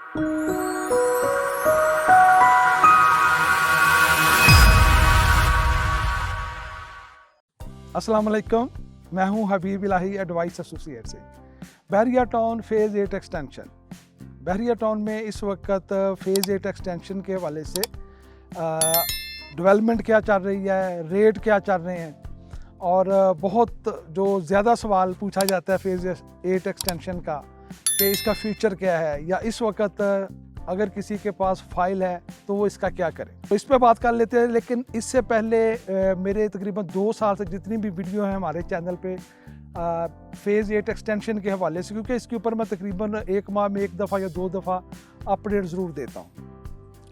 अस्सलाम वालेकुम, मैं हूं हबीब इलाही एडवाइस एसोसिएट से। बहरिया टाउन फेज़ 8 एक्सटेंशन। बहरिया टाउन में इस वक्त फेज़ 8 एक्सटेंशन के हवाले से डेवलपमेंट क्या चल रही है, रेट क्या चल रहे हैं, और बहुत जो ज़्यादा सवाल पूछा जाता है फेज़ 8 एक्सटेंशन का कि इसका फ्यूचर क्या है, या इस वक्त अगर किसी के पास फाइल है तो वो इसका क्या करे, तो इस पर बात कर लेते हैं। लेकिन इससे पहले मेरे तकरीबन 2 साल से जितनी भी वीडियो हैं हमारे चैनल पे फेज़ 8 एक्सटेंशन के हवाले से, क्योंकि इसके ऊपर मैं तकरीबन 1 माह में 1 दफ़ा या 2 दफ़ा अपडेट ज़रूर देता हूँ।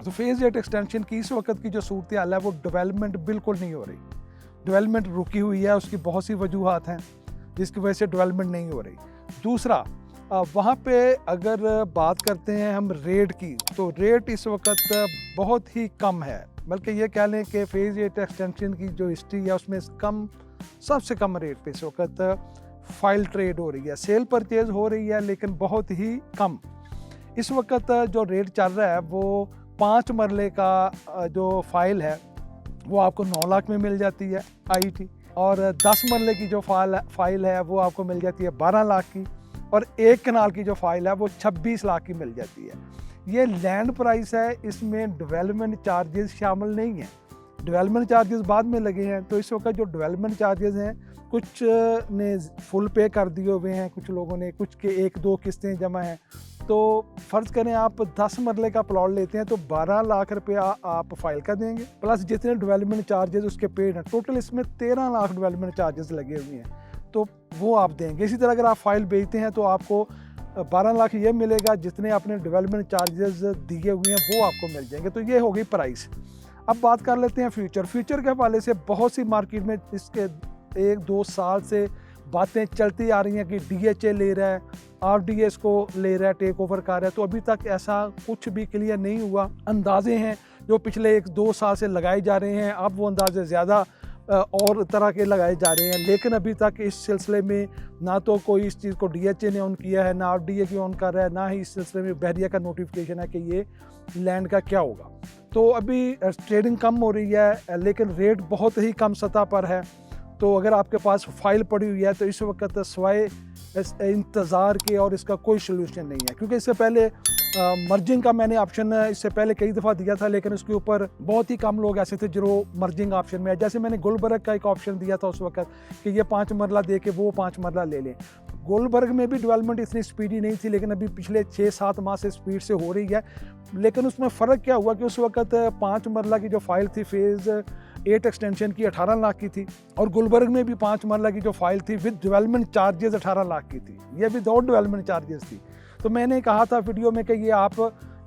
तो फेज़ 8 एक्सटेंशन की इस वक्त की जो सूरत हाल है वो डेवलपमेंट बिल्कुल नहीं हो रही। डेवलपमेंट रुकी हुई है, उसकी बहुत सी वजूहात हैं जिसकी वजह से डेवलपमेंट नहीं हो रही। दूसरा, वहाँ पे अगर बात करते हैं हम रेट की, तो रेट इस वक्त बहुत ही कम है। बल्कि ये कह लें कि फेज़ 8 एक्सटेंशन की जो हिस्ट्री है उसमें सबसे कम रेट पे इस वक्त फाइल ट्रेड हो रही है। सेल परचेज़ हो रही है लेकिन बहुत ही कम। इस वक्त जो रेट चल रहा है वो 5 मरले का जो फाइल है वो आपको 9 लाख में मिल जाती है IET, और 10 मरले की जो फाइल है वो आपको मिल जाती है 12 लाख की, और 1 कनाल की जो फाइल है वो 26 लाख की मिल जाती है। ये लैंड प्राइस है, इसमें डेवलपमेंट चार्जेस शामिल नहीं हैं। डेवलपमेंट चार्जेस बाद में लगे हैं। तो इस वक्त जो डेवलपमेंट चार्जेस हैं, कुछ ने फुल पे कर दिए हुए हैं, कुछ लोगों ने, कुछ के 1-2 किस्तें जमा हैं। तो फ़र्ज़ करें आप 10 मरले का प्लॉट लेते हैं तो 12 लाख रुपया आप फाइल का देंगे, प्लस जितने डेवलपमेंट चार्जेस उसके पेड हैं। टोटल इसमें 13 लाख डेवलपमेंट चार्जेस लगे हुए हैं, तो वो आप देंगे। इसी तरह अगर आप फाइल बेचते हैं तो आपको 12 लाख ये मिलेगा, जितने आपने डेवलपमेंट चार्जेस दिए हुए हैं वो आपको मिल जाएंगे। तो ये हो गई प्राइस। अब बात कर लेते हैं फ्यूचर के हवाले से। बहुत सी मार्केट में इसके 1-2 साल से बातें चलती आ रही हैं कि DHA ले रहा है, RDS को ले रहा है, टेक ओवर कर रहा है। तो अभी तक ऐसा कुछ भी क्लियर नहीं हुआ। अंदाजे हैं जो पिछले 1-2 साल से लगाए जा रहे हैं, अब वो अंदाजे ज़्यादा और तरह के लगाए जा रहे हैं, लेकिन अभी तक इस सिलसिले में ना तो कोई इस चीज़ को DHA ने ऑन किया है, ना RDA की ऑन कर रहा है, ना ही इस सिलसिले में बहरिया का नोटिफिकेशन है कि ये लैंड का क्या होगा। तो अभी ट्रेडिंग कम हो रही है लेकिन रेट बहुत ही कम सतह पर है। तो अगर आपके पास फाइल पड़ी हुई है तो इस वक्त सवाए इंतज़ार के और इसका कोई सोल्यूशन नहीं है, क्योंकि इससे पहले मर्जिंग का मैंने ऑप्शन इससे पहले कई दफ़ा दिया था, लेकिन उसके ऊपर बहुत ही कम लोग ऐसे थे जो मर्जिंग ऑप्शन में है। जैसे मैंने गुलबर्ग का एक ऑप्शन दिया था उस वक्त कि ये 5 मरला दे के वो 5 मरला ले लें। गुलबर्ग में भी डेवलपमेंट इतनी स्पीडी नहीं थी, लेकिन अभी पिछले 6-7 माह से स्पीड से हो रही है। लेकिन उसमें फ़र्क क्या हुआ कि उस वक्त 5 मरला की जो फाइल थी फेज़ 8 एक्सटेंशन की 18 लाख की थी, और गुलबर्ग में भी 5 मरला की जो फाइल थी विद डेवलपमेंट चार्जेस 18 लाख की थी। ये विदाउट डेवलपमेंट चार्जेस थी। तो मैंने कहा था वीडियो में कि ये आप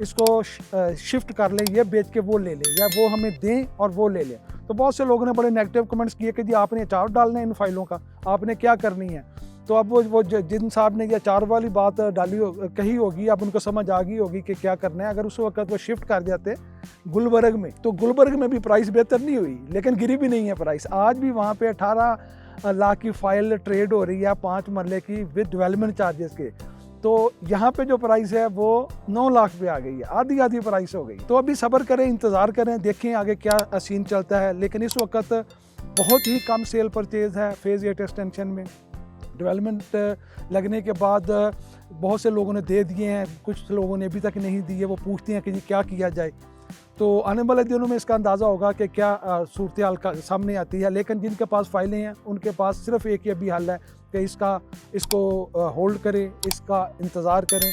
इसको शिफ्ट कर लें, ये बेच के वो ले लें, या वो हमें दें और वो ले लें। तो बहुत से लोगों ने बड़े नेगेटिव कमेंट्स किए कि जी आपने अचार डालना है इन फाइलों का, आपने क्या करनी है। तो अब वो जिन साहब ने ये अचार वाली बात कही होगी, अब उनको समझ आ गई होगी कि क्या करना है। अगर उस वक्त वो शिफ्ट कर जाते गुलबर्ग में, तो गुलबर्ग में भी प्राइस बेहतर नहीं हुई, लेकिन गिरी भी नहीं है प्राइस। आज भी वहाँ पे 18 लाख की फाइल ट्रेड हो रही है 5 मरले की विद डेवलपमेंट चार्जेस के। तो यहाँ पे जो प्राइस है वो 9 लाख पे आ गई है, आधी प्राइस हो गई। तो अभी सब्र करें, इंतज़ार करें, देखें आगे क्या सीन चलता है। लेकिन इस वक्त बहुत ही कम सेल परचेज है फेज़ 8 एक्सटेंशन में। डेवलपमेंट लगने के बाद बहुत से लोगों ने दे दिए हैं, कुछ लोगों ने अभी तक नहीं दिए। वो पूछते हैं कि जी क्या किया जाए। तो आने वाले दिनों में इसका अंदाज़ा होगा कि क्या सूरत हाल का सामने आती है। लेकिन जिनके पास फाइलें हैं उनके पास सिर्फ एक ही अभी हल है कि इसको होल्ड करें, इसका इंतज़ार करें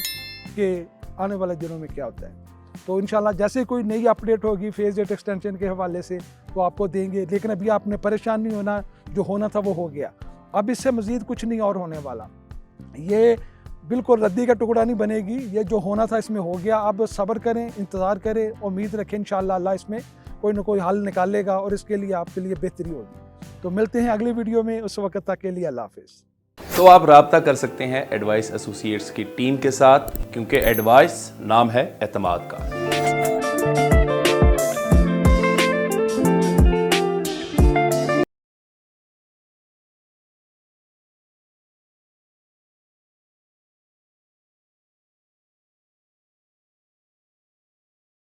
कि आने वाले दिनों में क्या होता है। तो इंशाल्लाह जैसे कोई नई अपडेट होगी फेज़ 8 एक्सटेंशन के हवाले से तो आपको देंगे। लेकिन अभी आपने परेशान नहीं होना, जो होना था वो हो गया। अब इससे मज़ीद कुछ नहीं और होने वाला। ये बिल्कुल रद्दी का टुकड़ा नहीं बनेगी। ये जो होना था इसमें हो गया। अब सब्र करें, इंतज़ार करें, उम्मीद रखें इंशाअल्लाह अल्लाह इसमें कोई ना कोई हल निकालेगा और इसके लिए आपके लिए बेहतरी होगी। तो मिलते हैं अगली वीडियो में, उस वक्त तक के लिए अल्लाह हाफ़िज़। तो आप राब्ता कर सकते हैं एडवाइस एसोसिएट्स की टीम के साथ, क्योंकि एडवाइस नाम है एतमाद का।